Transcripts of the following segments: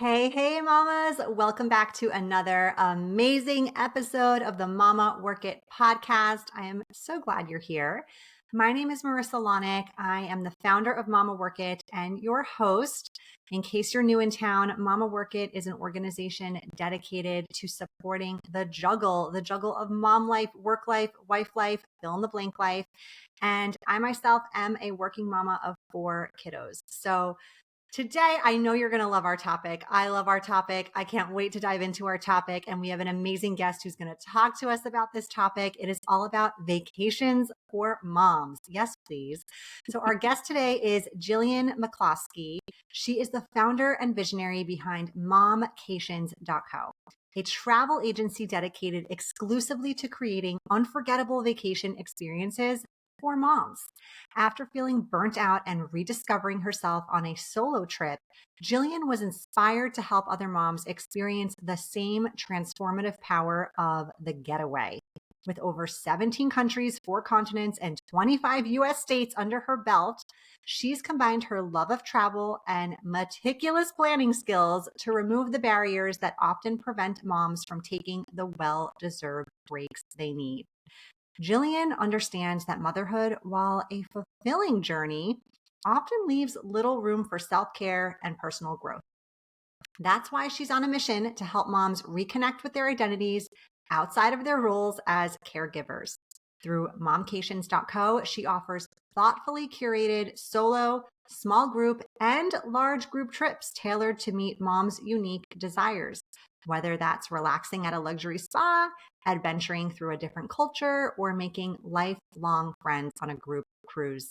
Hey, hey, mamas. Welcome back to another amazing episode of the Mama Work It podcast. I am so glad you're here. My name is Marissa Lonick. I am the founder of Mama Work It and your host. In case you're new in town, Mama Work It is an organization dedicated to supporting the juggle of mom life, work life, wife life, fill in the blank life. And I myself am a working mama of 4 kiddos. So today, I know you're going to love our topic. I love our topic. I can't wait to dive into our topic. And we have an amazing guest who's going to talk to us about this topic. It is all about vacations for moms. Yes, please. So, our guest today is Jillian McCloskey. She is the founder and visionary behind momcations.co, a travel agency dedicated exclusively to creating unforgettable vacation experiences for moms. After feeling burnt out and rediscovering herself on a solo trip, Jillian was inspired to help other moms experience the same transformative power of the getaway. With over 17 countries, 4 continents, and 25 US states under her belt, she's combined her love of travel and meticulous planning skills to remove the barriers that often prevent moms from taking the well-deserved breaks they need. Jillian understands that motherhood, while a fulfilling journey, often leaves little room for self care and personal growth. That's why she's on a mission to help moms reconnect with their identities outside of their roles as caregivers. Through momcations.co, she offers thoughtfully curated solo, small group, and large group trips tailored to meet moms' unique desires. Whether that's relaxing at a luxury spa, adventuring through a different culture, or making lifelong friends on a group cruise.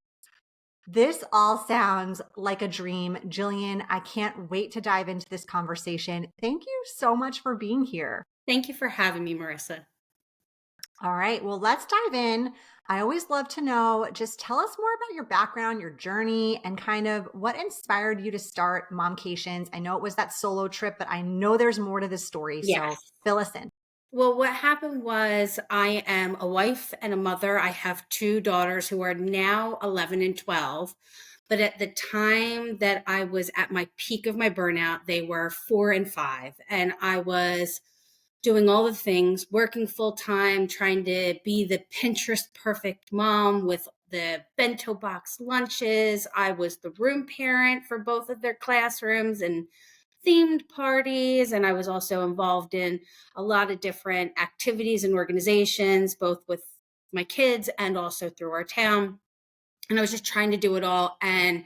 This all sounds like a dream. Jillian, I can't wait to dive into this conversation. Thank you so much for being here. Thank you for having me, Marissa. All right, well, let's dive in. I always love to know, just tell us more about your background, your journey, and kind of what inspired you to start Momcations. I know it was that solo trip, but I know there's more to this story. So Yes. fill us in. Well, what happened was I am a wife and a mother. I have 2 daughters who are now 11 and 12. But at the time that I was at my peak of my burnout, they were 4 and 5. And I was doing all the things, working full time, trying to be the Pinterest perfect mom with the bento box lunches. I was the room parent for both of their classrooms and themed parties. And I was also involved in a lot of different activities and organizations, both with my kids and also through our town. And I was just trying to do it all. And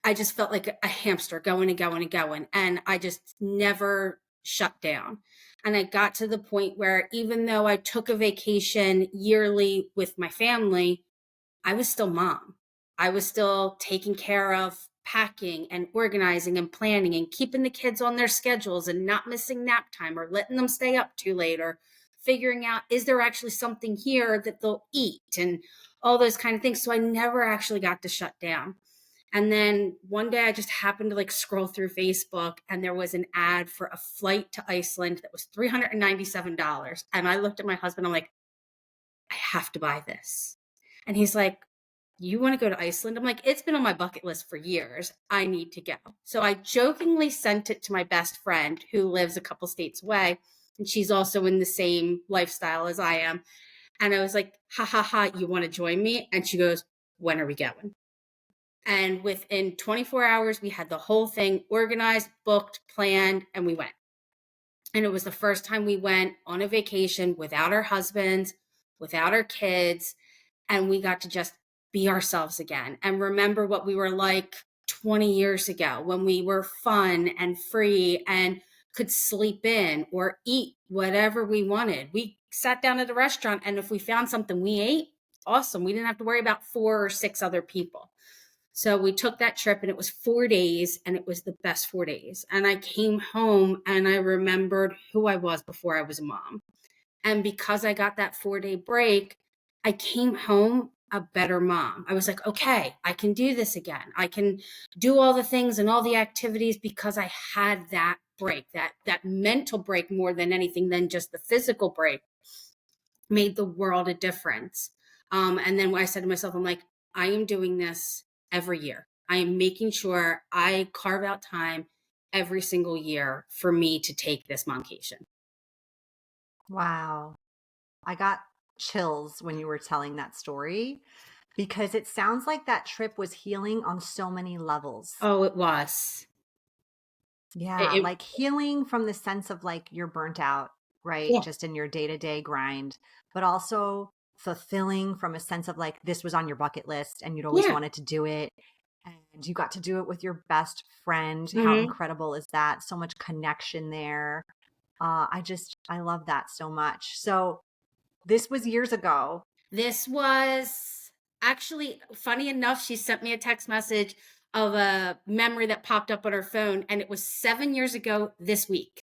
I just felt like a hamster going and going and going. And I just never shut down. And I got to the point where even though I took a vacation yearly with my family, I was still mom. I was still taking care of packing and organizing and planning and keeping the kids on their schedules and not missing nap time or letting them stay up too late or figuring out, is there actually something here that they'll eat and all those kind of things. So I never actually got to shut down. And then one day I just happened to scroll through Facebook and there was an ad for a flight to Iceland that was $397. And I looked at my husband, I'm like, I have to buy this. And he's like, you want to go to Iceland? I'm like, it's been on my bucket list for years. I need to go. So I jokingly sent it to my best friend who lives a couple states away. And she's also in the same lifestyle as I am. And I was like, ha ha ha, you want to join me? And she goes, when are we going? And within 24 hours, we had the whole thing organized, booked, planned, and we went. And it was the first time we went on a vacation without our husbands, without our kids, and we got to just be ourselves again and remember what we were like 20 years ago when we were fun and free and could sleep in or eat whatever we wanted. We sat down at a restaurant, and if we found something we ate, awesome. We didn't have to worry about 4 or 6 other people. So we took that trip and it was 4 days, and it was the best 4 days. And I came home and I remembered who I was before I was a mom. And because I got that 4-day break, I came home a better mom. I was like, okay, I can do this again. I can do all the things and all the activities because I had that break, that mental break more than anything than just the physical break made the world a difference. And then I said to myself, I'm like, I am doing this every year. I am making sure I carve out time every single year for me to take this momcation. Wow. I got chills when you were telling that story because it sounds like that trip was healing on so many levels. Oh, it was. Yeah, It like healing from the sense of like you're burnt out, right? yeah. Just in your day-to-day grind, but also fulfilling from a sense of like this was on your bucket list and you'd always Yeah. wanted to do it. And you got to do it with your best friend. How Mhm. incredible is that? So much connection there. I love that so much. So this was years ago. This was actually funny enough, she sent me a text message of a memory that popped up on her phone, and it was 7 years ago this week.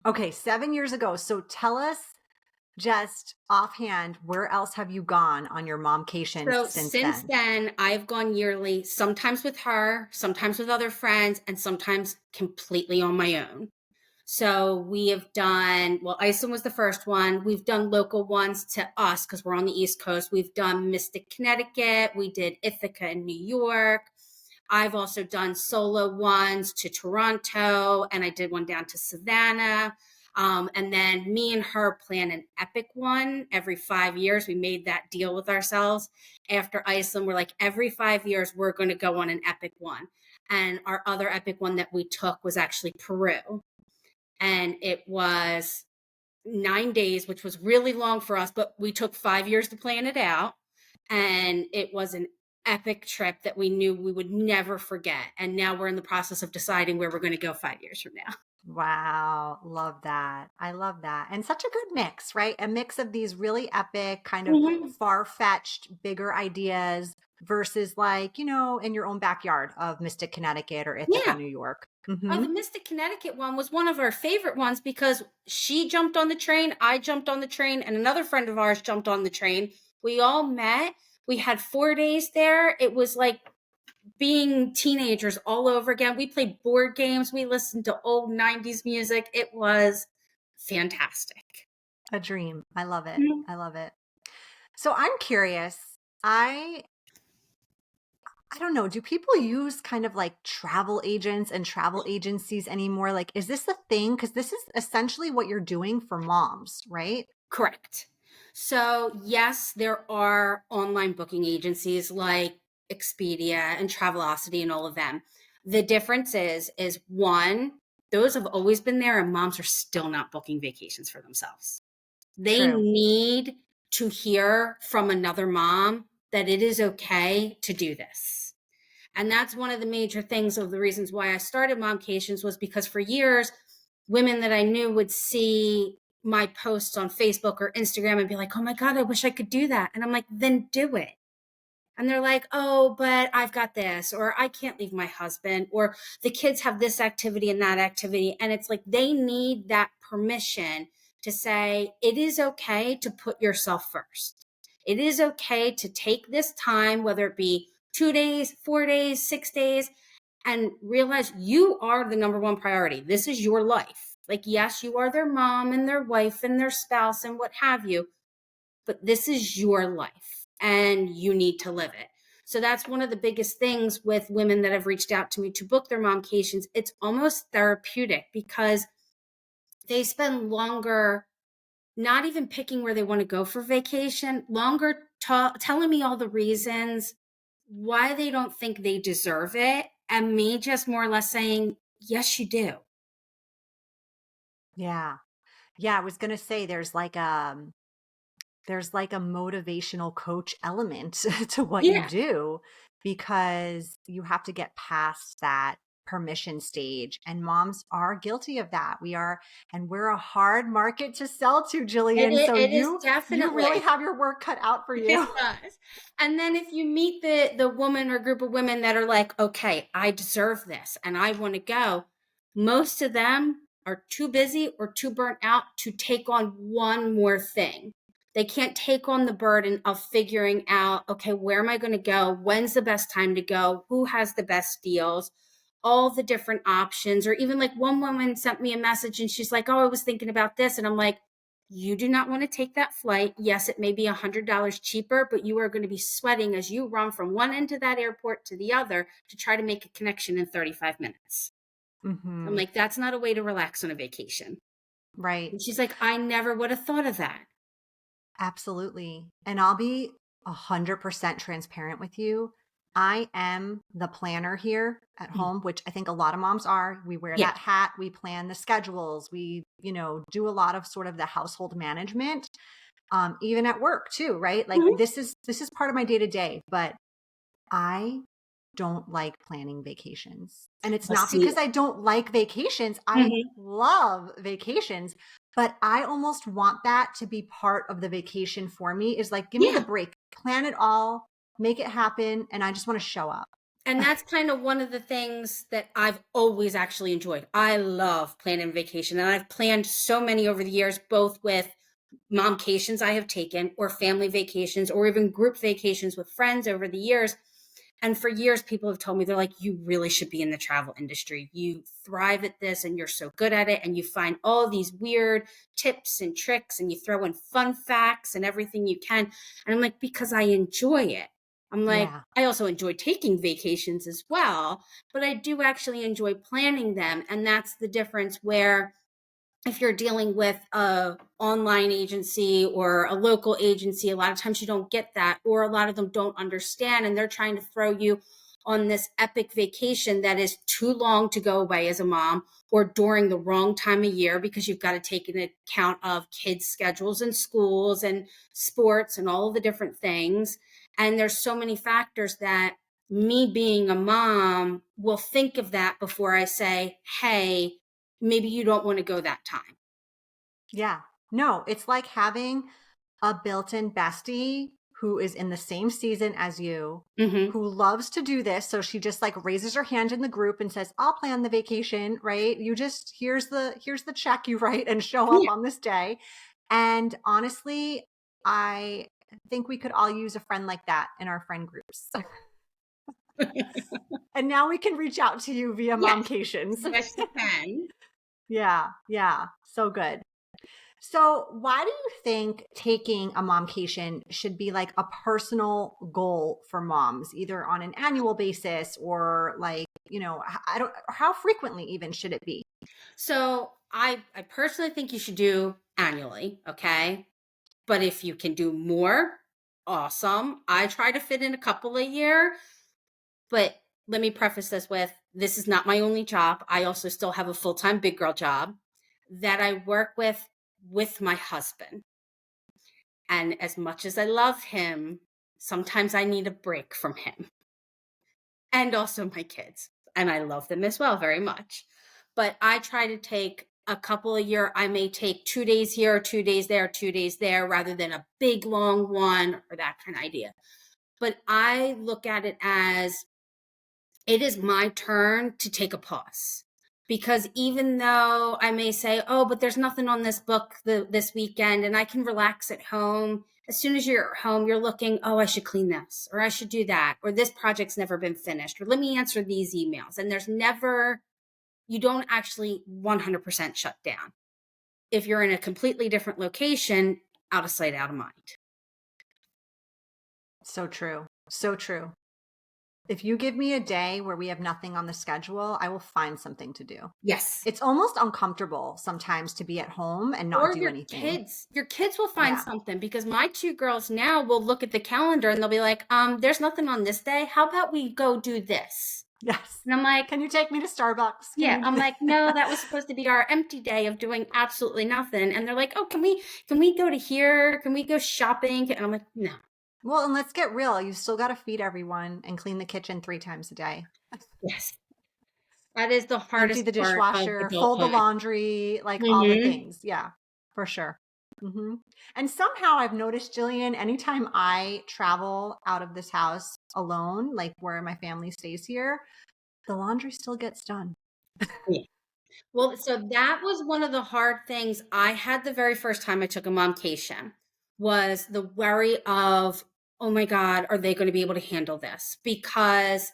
Okay, 7 years ago. So tell us just offhand, where else have you gone on your momcations So since since then? then, I've gone yearly, sometimes with her, sometimes with other friends, and sometimes completely on my own. So we have done, well, Iceland was the first one. We've done local ones to us because we're on the East Coast. We've done Mystic, Connecticut. We did Ithaca in New York. I've also done solo ones to Toronto, and I did one down to Savannah. And then me and her plan an epic one every 5 years. We made that deal with ourselves. After Iceland, we're like, every 5 years, we're going to go on an epic one. And our other epic one that we took was actually Peru. And it was 9 days, which was really long for us, but we took 5 years to plan it out. And it was an epic trip that we knew we would never forget. And now we're in the process of deciding where we're going to go 5 years from now. Wow, love that. I love that. And such a good mix, right? A mix of these really epic, kind of Mhm. far-fetched, bigger ideas versus like, in your own backyard of Mystic, Connecticut or Ithaca, Yeah. New York. Oh, Hmm. the Mystic Connecticut one was one of our favorite ones because she jumped on the train, I jumped on the train, and another friend of ours jumped on the train. We all met. We had 4 days there. It was like being teenagers all over again. We played board games. We listened to old 90s music. It was fantastic. A dream. I love it. Mhm. I love it. So I'm curious. I I don't know. Do people use kind of like travel agents and travel agencies anymore? Like, is this a thing? Because this is essentially what you're doing for moms, right? Correct. So, yes, there are online booking agencies like Expedia and Travelocity and all of them. The difference is one, those have always been there and moms are still not booking vacations for themselves. They True. need to hear from another mom that it is okay to do this. And that's one of the major things of the reasons why I started Momcations was because for years, women that I knew would see my posts on Facebook or Instagram and be like, oh my God, I wish I could do that. And I'm like, then do it. And they're like, oh, but I've got this, or I can't leave my husband, or the kids have this activity and that activity. And it's like they need that permission to say, it is okay to put yourself first. It is okay to take this time, whether it be 2 days, 4 days, 6 days, and realize you are the number one priority. This is your life. Like, yes, you are their mom and their wife and their spouse and what have you, but this is your life and you need to live it. So that's one of the biggest things with women that have reached out to me to book their momcations. It's almost therapeutic because they spend longer not even picking where they want to go for vacation, longer telling me all the reasons why they don't think they deserve it, and me just more or less saying, yes, you do. Yeah. Yeah. I was going to say there's like a motivational coach element to what you Yeah, do because you have to get past that permission stage and moms are guilty of that. We're a hard market to sell to, Jillian. So it is you really definitely. have your work cut out for It you. does. And then if you meet the woman or group of women that are like, okay, I deserve this and I want to go, most of them are too busy or too burnt out to take on one more thing. They can't take on the burden of figuring out, okay, where am I going to go? When's the best time to go? Who has the best deals? All the different options. Or even like one woman sent me a message and she's like, oh, I was thinking about this. And I'm like, you do not want to take that flight. Yes, it may be $100 cheaper, but you are going to be sweating as you run from one end of that airport to the other to try to make a connection in 35 minutes. I'm Hmm. like, that's not a way to relax on a vacation. Right. And she's like, I never would have thought of that. Absolutely. And I'll be 100% transparent with you. I am the planner here at Mm. home, which I think a lot of moms are. We wear Yeah. that hat, we plan the schedules, we, do a lot of sort of the household management, even at work too, right? Like Mhm. this is part of my day to day, but I don't like planning vacations. And it's Well, not see, because I don't like vacations. I mhm. love vacations, but I almost want that to be part of the vacation for me is like, give me the Yeah. break, plan it all, make it happen. And I just want to show up. And that's kind of one of the things that I've always actually enjoyed. I love planning vacation, and I've planned so many over the years, both with momcations I have taken, or family vacations, or even group vacations with friends over the years. And for years, people have told me, they're like, you really should be in the travel industry. You thrive at this and you're so good at it. And you find all these weird tips and tricks and you throw in fun facts and everything you can. And I'm like, because I enjoy it. I'm like, Yeah. I also enjoy taking vacations as well, but I do actually enjoy planning them. And that's the difference where if you're dealing with a online agency or a local agency, a lot of times you don't get that, or a lot of them don't understand and they're trying to throw you on this epic vacation that is too long to go away as a mom, or during the wrong time of year, because you've got to take into account of kids schedules and schools and sports and all of the different things. And there's so many factors that me being a mom will think of that before I say, hey, maybe you don't want to go that time. Yeah. No, it's like having a built-in bestie who is in the same season as you, Mhm. who loves to do this. So she just like raises her hand in the group and says, "I'll plan the vacation," right? You just here's the check you write and show up Yeah. on this day. And honestly, I think we could all use a friend like that in our friend groups. And now we can reach out to you via Yes. momcations. Yes, you can. Yeah, yeah. So good. So, why do you think taking a momcation should be like a personal goal for moms, either on an annual basis or like, I don't, how frequently even should it be? So I personally think you should do annually, okay? But if you can do more, awesome. I try to fit in a couple a year, but let me preface this with, this is not my only job. I also still have a full-time big girl job that I work with my husband. And as much as I love him, sometimes I need a break from him. And also my kids. And I love them as well very much. But I try to take a couple a year. I may take 2 days here, 2 days there, 2 days there, rather than a big long one or that kind of idea. But I look at it as, it is my turn to take a pause. Because even though I may say, oh, but there's nothing on this book this weekend and I can relax at home, as soon as you're at home, you're looking, oh, I should clean this, or I should do that, or this project's never been finished, or let me answer these emails. And there's never, you don't actually 100% shut down. If you're in a completely different location, out of sight, out of mind. So true. So true. If you give me a day where we have nothing on the schedule, I will find something to do. Yes. It's almost uncomfortable sometimes to be at home and not Or do anything. your kids will find Yeah. something, because my two girls now will look at the calendar and they'll be like, there's nothing on this day. How about we go do this? Yes. And I'm like, Can you take me to Starbucks? Can yeah, you? I'm like, no, that was supposed to be our empty day of doing absolutely nothing. And they're like, oh, can we go to here? Can we go shopping? And I'm like, no. Well, and let's get real. You still got to feed everyone and clean the kitchen 3 times a day. Yes. That is the Empty hardest the part of dishwasher, fold the adulthood. laundry, like all the Hmm. things. Yeah, for sure. And somehow I've noticed, Jillian, anytime I travel out of this house alone, like where my family stays here, the laundry still gets done. Well, so that was one of the hard things I had the very first time I took a momcation, was the worry of, oh my God, are they going to be able to handle this? Because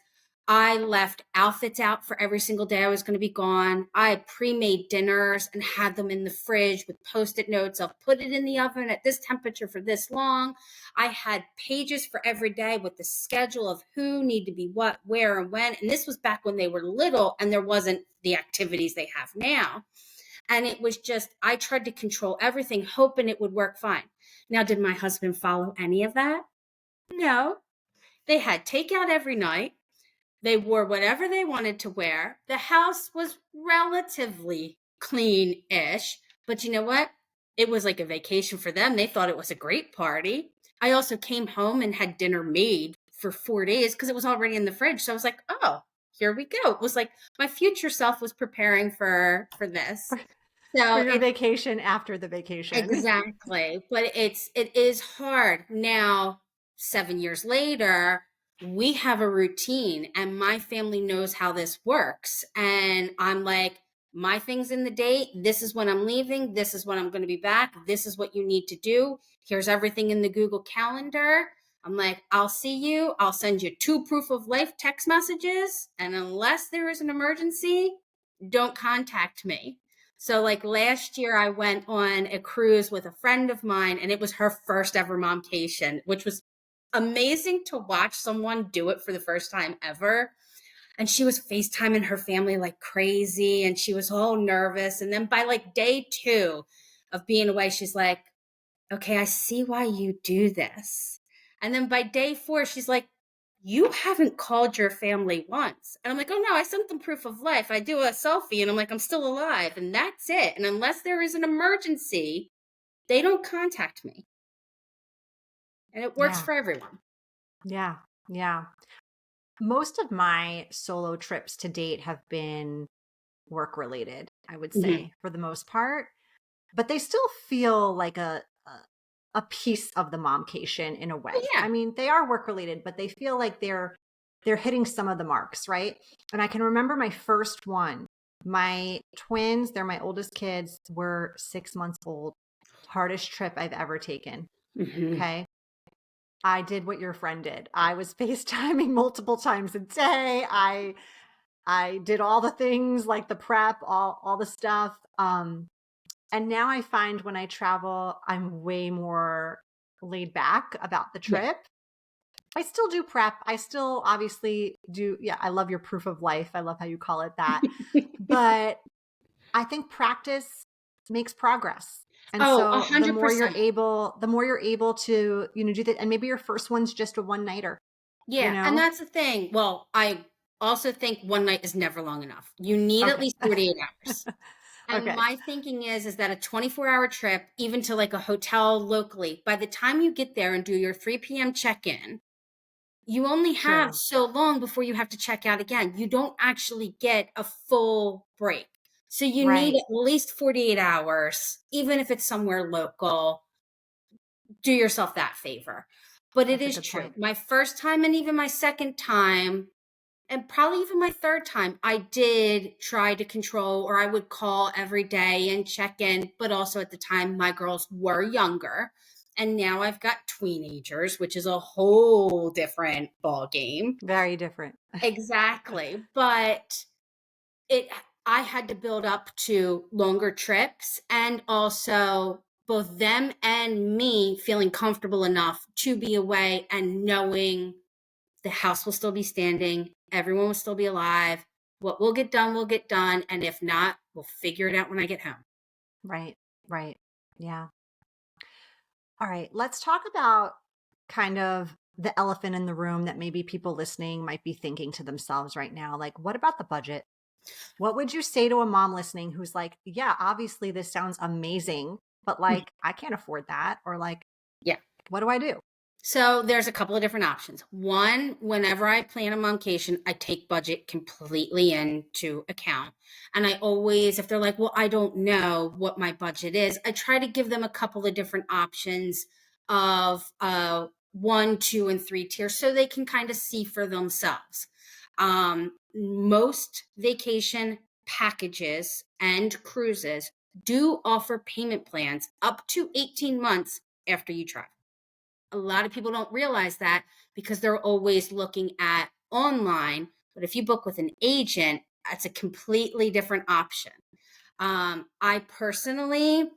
I left outfits out for every single day I was going to be gone. I pre-made dinners and had them in the fridge with post-it notes of put it in the oven at this temperature for this long. I had pages for every day with the schedule of who need to be what, where, and when. And this was back when they were little and there wasn't the activities they have now. And it was just, I tried to control everything, hoping it would work fine. Now, did my husband follow any of that? No. They had takeout every night. They wore whatever they wanted to wear. The house was relatively clean-ish, but you know what? It was like a vacation for them. They thought it was a great party. I also came home and had dinner made for 4 days because it was already in the fridge. So I was like, oh, here we go. It was like my future self was preparing for this. For So your vacation after the vacation. exactly. But it is hard. Now, 7 years later, we have a routine and my family knows how this works. And I'm like, my thing's in the date. This is when I'm leaving. This is when I'm going to be back. This is what you need to do. Here's everything in the Google Calendar. I'm like, I'll see you. I'll send you 2 proof of life text messages. And unless there is an emergency, don't contact me. So like last year I went on a cruise with a friend of mine and it was her first ever momcation, which was amazing to watch someone do it for the first time ever. And she was FaceTiming her family like crazy and she was all nervous. And then by like day 2 of being away, she's like, okay, I see why you do this. And then by day 4, she's like, you haven't called your family once. And I'm like, oh no, I sent them proof of life. I do a selfie and I'm like, I'm still alive. And that's it. And unless there is an emergency, they don't contact me. And it works Yeah. for everyone. Yeah. Yeah. Most of my solo trips to date have been work related, I would Mm-hmm. say, for the most part, but they still feel like a piece of the momcation in a Oh, way. I yeah. mean, they are work related, but they feel like they're hitting some of the marks, right? And I can remember my first one. My twins, they're my oldest kids, were 6 months old. Hardest trip I've ever taken. Mm-hmm. Okay. I did what your friend did. I was FaceTiming multiple times a day. I did all the things like the prep, all the stuff. And now I find when I travel, I'm way more laid back about the Yeah. trip. I still do prep. I still obviously do. Yeah, I love your proof of life. I love how you call it that. But I think practice makes progress. And Oh, a so hundred percent. the more you're able to, do that. And maybe your first one's just a one nighter, you Yeah. And know? that's the thing. Well, I also think one night is never long enough. You need at Okay. least 48 hours. And Okay. my thinking is that a 24-hour trip, even to like a hotel locally, by the time you get there and do your 3 p.m. check-in, you only have True. so long before you have to check out again. You don't actually get a full break. So you need Right. at least 48 hours, even if it's somewhere local. Do yourself that favor. But it That's a is good true. point. My first time and even my second time, and probably even my third time, I did try to control, or I would call every day and check in. But also at the time, my girls were younger. And now I've got teenagers, which is a whole different ball game. Very different. Exactly. But it I had to build up to longer trips and also both them and me feeling comfortable enough to be away and knowing the house will still be standing, everyone will still be alive. What will get done. And if not, we'll figure it out when I get home. Right. Right. Yeah. All right. Let's talk about kind of the elephant in the room that maybe people listening might be thinking to themselves right now. Like, what about the budget? What would you say to a mom listening who's like, yeah, obviously this sounds amazing, but like, I can't afford that? Or like, Yeah. what do I do? So there's a couple of different options. One, whenever I plan a momcation, I take budget completely into account. And I always, if they're like, well, I don't know what my budget is, I try to give them a couple of different options of 1, 2, and 3 tiers so they can kind of see for themselves. Most vacation packages and cruises do offer payment plans up to 18 months after you travel. A lot of people don't realize that because they're always looking at online. But if you book with an agent, that's a completely different option. I personally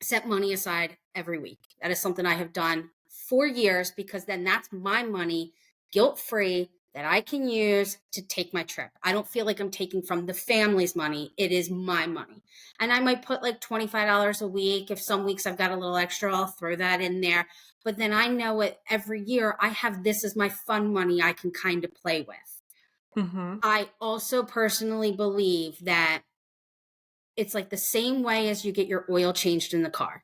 set money aside every week. That is something I have done for years because then that's my money, guilt free, that I can use to take my trip. I don't feel like I'm taking from the family's money. It is my money. And I might put like $25 a week. If some weeks I've got a little extra, I'll throw that in there. But then I know it every year. I have this as my fun money I can kind of play with. Mm-hmm. I also personally believe that it's like the same way as you get your oil changed in the car.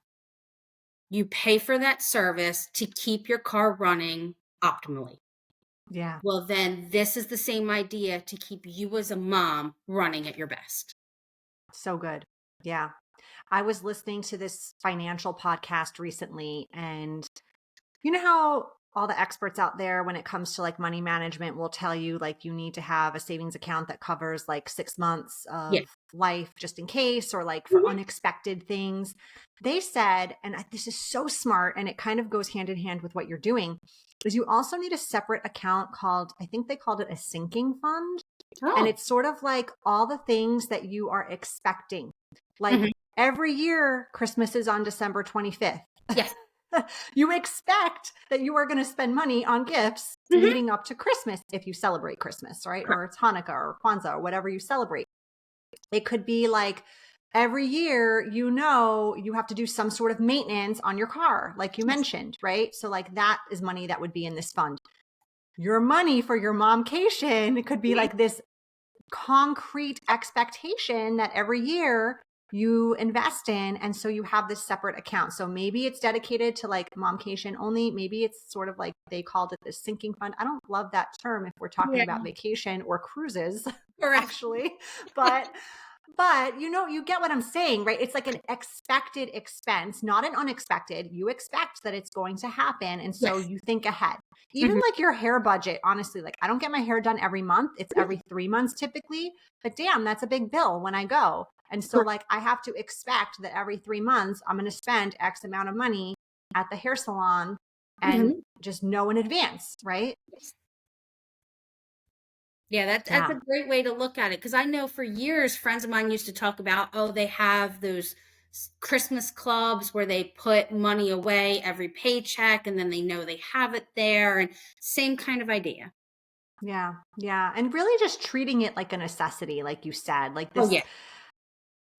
You pay for that service to keep your car running optimally. Yeah. Well, then this is the same idea to keep you as a mom running at your best. So good. Yeah. I was listening to this financial podcast recently, and you know how all the experts out there, when it comes to like money management, will tell you like you need to have a savings account that covers like 6 months Yeah. of life just in case, or like for Mhm. unexpected things. They said, and this is so smart, and it kind of goes hand in hand with what you're doing, is you also need a separate account called, I think they called it a sinking fund. And Oh. it's sort of like all the things that you are expecting. Like Mhm. every year, Christmas is on December 25th. Yes. You expect that you are going to spend money on gifts Mhm. leading up to Christmas if you celebrate Christmas, right? Correct. Or it's Hanukkah or Kwanzaa or whatever you celebrate. It could be like every year, you have to do some sort of maintenance on your car, like you Yes. mentioned, right? So, like, that is money that would be in this fund. Your money for your momcation, it could be Mhm. like this concrete expectation that every year you invest in. And so you have this separate account. So maybe it's dedicated to like momcation only. Maybe it's sort of like they called it the sinking fund. I don't love that term if we're talking Yeah. about vacation or cruises, Correct. actually. But you get what I'm saying, right? It's like an expected expense, not an unexpected. You expect that it's going to happen. And so Yes. you think ahead. Even Mhm. like your hair budget, honestly, like I don't get my hair done every month. It's every 3 months typically, but damn, that's a big bill when I go. And so Correct. like I have to expect that every 3 months I'm going to spend X amount of money at the hair salon and Mhm. just know in advance, right? Yes. Yeah, that's a Yeah. great way to look at it because I know for years friends of mine used to talk about, oh, they have those Christmas clubs where they put money away every paycheck and then they know they have it there and same kind of idea. Yeah. Yeah. And really just treating it like a necessity, like you said, like Oh this. yeah.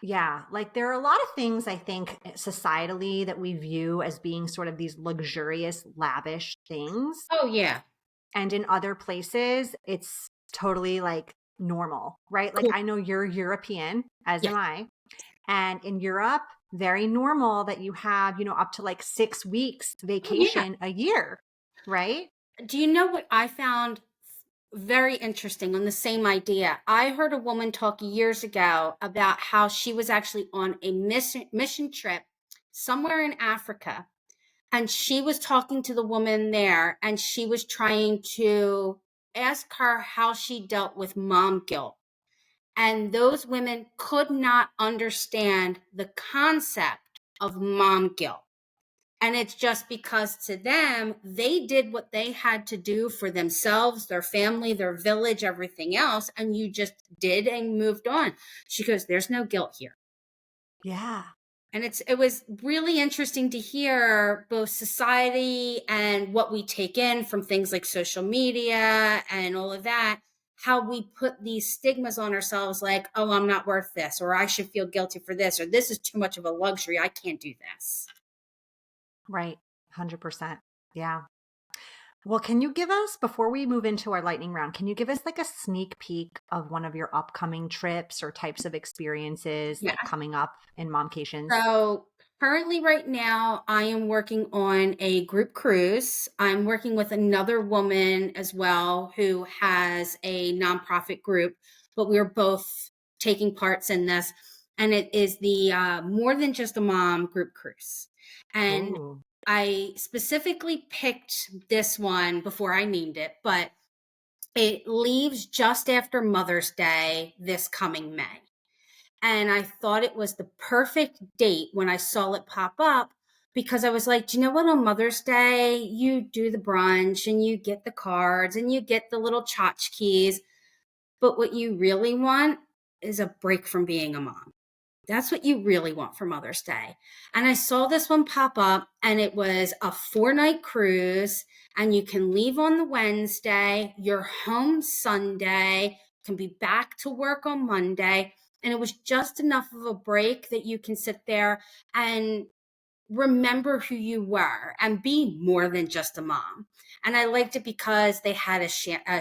Yeah, like there are a lot of things I think societally that we view as being sort of these luxurious, lavish things. Oh yeah. And in other places, it's totally like normal, right? Like Cool. I know you're European, as am Yes. I. And in Europe, very normal that you have, up to like 6 weeks Oh yeah. vacation a year, right? Do you know what I found very interesting on the same idea? I heard a woman talk years ago about how she was actually on a mission trip somewhere in Africa. And she was talking to the woman there, and she was trying to ask her how she dealt with mom guilt. And those women could not understand the concept of mom guilt. And it's just because to them, they did what they had to do for themselves, their family, their village, everything else. And you just did and moved on. She goes, there's no guilt here. Yeah. And it was really interesting to hear both society and what we take in from things like social media and all of that, how we put these stigmas on ourselves like, oh, I'm not worth this, or I should feel guilty for this, or this is too much of a luxury. I can't do this. Right. 100%. Yeah. Well, can you give us, before we move into our lightning round, can you give us like a sneak peek of one of your upcoming trips or types of experiences Yeah. like coming up in Momcations? So currently, right now, I am working on a group cruise. I'm working with another woman as well who has a nonprofit group, but we're both taking parts in this. And it is the More Than Just a Mom group cruise. And Oh, I specifically picked this one before I named it, but it leaves just after Mother's Day this coming May. And I thought it was the perfect date when I saw it pop up because I was like, do you know what? On Mother's Day, you do the brunch and you get the cards and you get the little tchotchkes. But what you really want is a break from being a mom. That's what you really want for Mother's Day. And I saw this one pop up, and it was a 4-night cruise, and you can leave on the Wednesday, you're home Sunday, can be back to work on Monday. And it was just enough of a break that you can sit there and remember who you were and be more than just a mom. And I liked it because they had a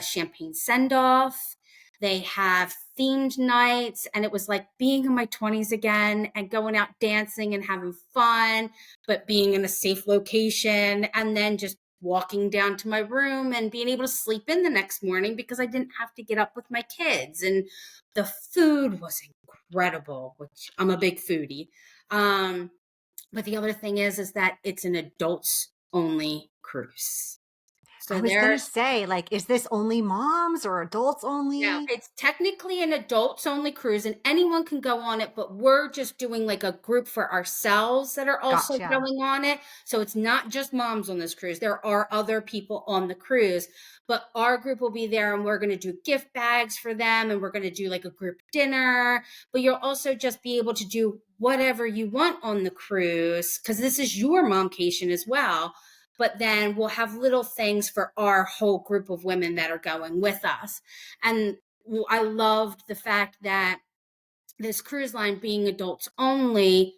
champagne send off. They have themed nights, and it was like being in my 20s again and going out dancing and having fun, but being in a safe location, and then just walking down to my room and being able to sleep in the next morning because I didn't have to get up with my kids. And the food was incredible, which I'm a big foodie. But the other thing is that it's an adults only cruise. I So was going to there's say, like, is this only moms or adults Yeah, only? it's technically an adults only cruise and anyone can go on it, but we're just doing like a group for ourselves that are also Gotcha. going on it. So it's not just moms on this cruise. There are other people on the cruise, but our group will be there and we're going to do gift bags for them and we're going to do like a group dinner. But you'll also just be able to do whatever you want on the cruise because this is your momcation as well. But then we'll have little things for our whole group of women that are going with us. And I loved the fact that this cruise line being adults only,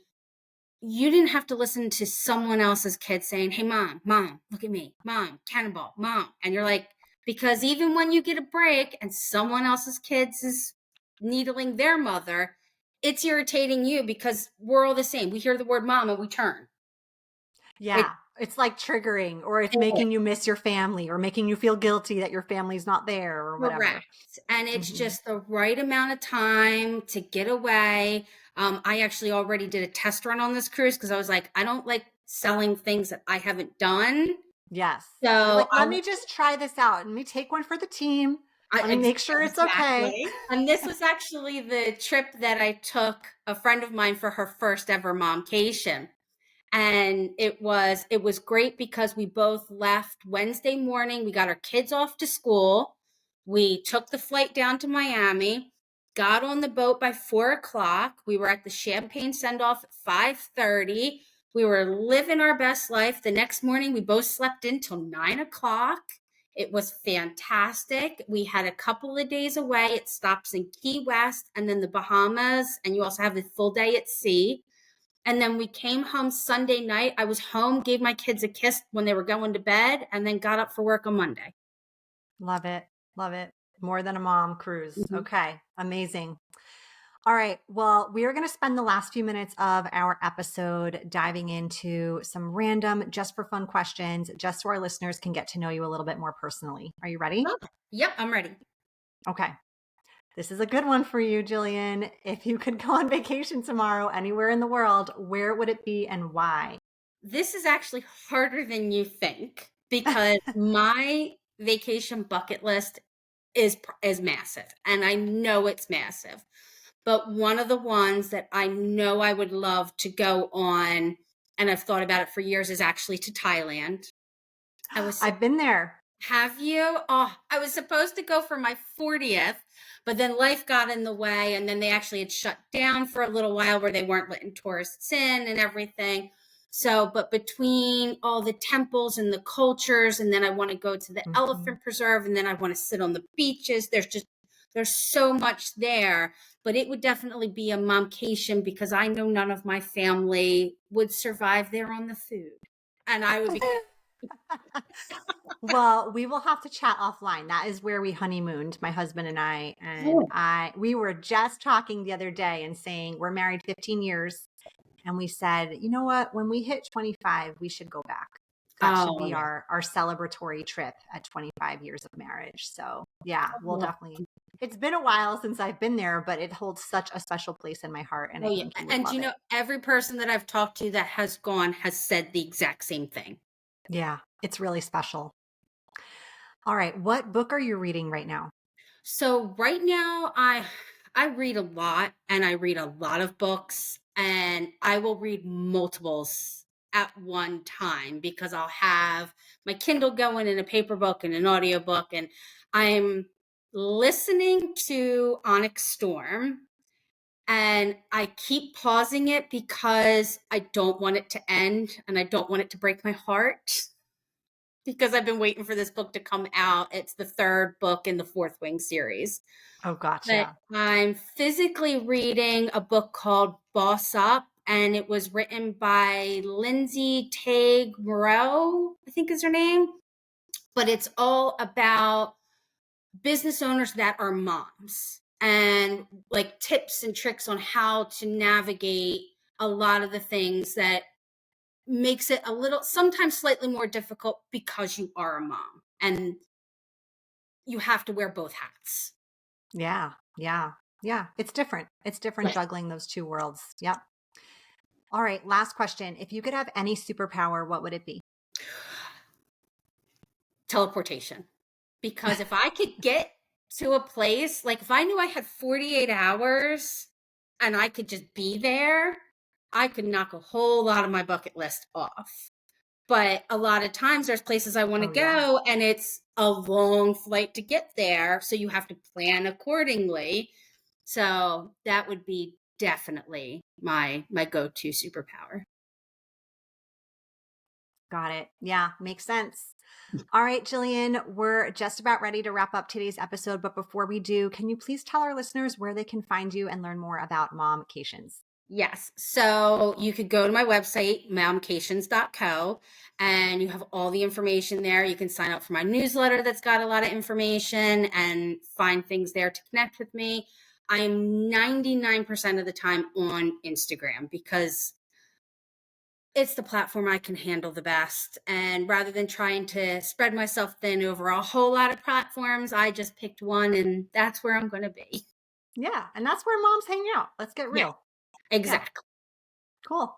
you didn't have to listen to someone else's kid saying, "Hey, mom, look at me, mom, cannonball, mom." And you're like, because even when you get a break and someone else's kids is needling their mother, it's irritating you because we're all the same. We hear the word mom and we turn. It Yeah. It's like triggering, or it's making you miss your family, or making you feel guilty that your family's not there, or Correct. whatever. And it's Hmm. just the right amount of time to get away. I actually already did a test run on this cruise because I was like, I don't like selling things that I haven't done. Yes. You're So like, let me just try this out. Let me take one for the team. Let me make sure it's okay. exactly. And this was actually the trip that I took a friend of mine for her first ever momcation. And it was great because we both left Wednesday morning. We got our kids off to school. We took the flight down to Miami, got on the boat by 4 o'clock. We were at the champagne send off at 5:30. We were living our best life. The next morning we both slept in till 9 o'clock. It was fantastic. We had a couple of days away. It stops in Key West and then the Bahamas, and you also have the full day at sea. And then we came home Sunday night. I was home, gave my kids a kiss when they were going to bed, and then got up for work on Monday. Love it. Love it. More than a mom cruise. Mhm. Okay. Amazing. All right. Well, we are going to spend the last few minutes of our episode diving into some random, just for fun questions, just so our listeners can get to know you a little bit more personally. Are you ready? Oh, yep, I'm ready. Okay. This is a good one for you, Jillian. If you could go on vacation tomorrow anywhere in the world, where would it be and why? This is actually harder than you think because my vacation bucket list is massive, and I know it's massive. But one of the ones that I know I would love to go on, and I've thought about it for years, is actually to Thailand. I was I've been there. Have you? Oh, I was supposed to go for my 40th, but then life got in the way. And then they actually had shut down for a little while where they weren't letting tourists in and everything. So, but between all the temples and the cultures, and then I want to go to the Mhm. elephant preserve, and then I want to sit on the beaches. There's so much there, but it would definitely be a momcation because I know none of my family would survive there on the food. And I would be, Well, we will have to chat offline. That is where we honeymooned, my husband and I. And we were just talking the other day and saying we're married 15 years. And we said, you know what? When we hit 25, we should go back. That should oh, be yeah. our celebratory trip at 25 years of marriage. So yeah, we'll Oh, definitely. It's been a while since I've been there, but it holds such a special place in my heart. And I oh, yeah. think you would And love you it. know, every person that I've talked to that has gone has said the exact same thing. Yeah, it's really special. All right. What book are you reading right now? So right now I read a lot and I read a lot of books and I will read multiples at one time because I'll have my Kindle going and a paper book and an audiobook and I'm listening to Onyx Storm, and I keep pausing it because I don't want it to end and I don't want it to break my heart because I've been waiting for this book to come out. It's the third book in the Fourth Wing series. Oh, But gotcha. I'm physically reading a book called Boss Up, and it was written by Lindsay Tague Moreau, I think is her name. But it's all about business owners that are moms and like tips and tricks on how to navigate a lot of the things that makes it a little sometimes slightly more difficult because you are a mom and you have to wear both hats. Yeah. Yeah. Yeah. It's different. It's different Right. juggling those two worlds. Yep. All right. Last question. If you could have any superpower, what would it be? Teleportation. Because if I could get to a place, like if I knew I had 48 hours and I could just be there, I could knock a whole lot of my bucket list off. But a lot of times there's places I want to Oh, yeah. go and it's a long flight to get there. So you have to plan accordingly. So that would be definitely my go-to superpower. Got it. Yeah. Makes sense. All right, Jillian, we're just about ready to wrap up today's episode. But before we do, can you please tell our listeners where they can find you and learn more about Momcations? Yes. So you could go to my website, momcations.co, and you have all the information there. You can sign up for my newsletter that's got a lot of information and find things there to connect with me. I'm 99% of the time on Instagram because it's the platform I can handle the best. And rather than trying to spread myself thin over a whole lot of platforms, I just picked one and that's where I'm going to be. Yeah. And that's where moms hang out. Let's get Yeah, real. Yeah. exactly. Cool.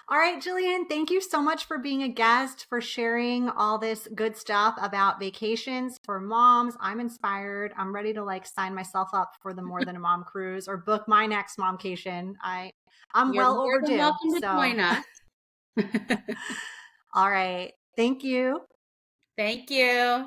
All right, Jillian, thank you so much for being a guest, for sharing all this good stuff about vacations for moms. I'm inspired. I'm ready to like sign myself up for the More Than a Mom cruise or book my next momcation. I'm You're well more than overdue. welcome to So, join us. all right. Thank you. Thank you.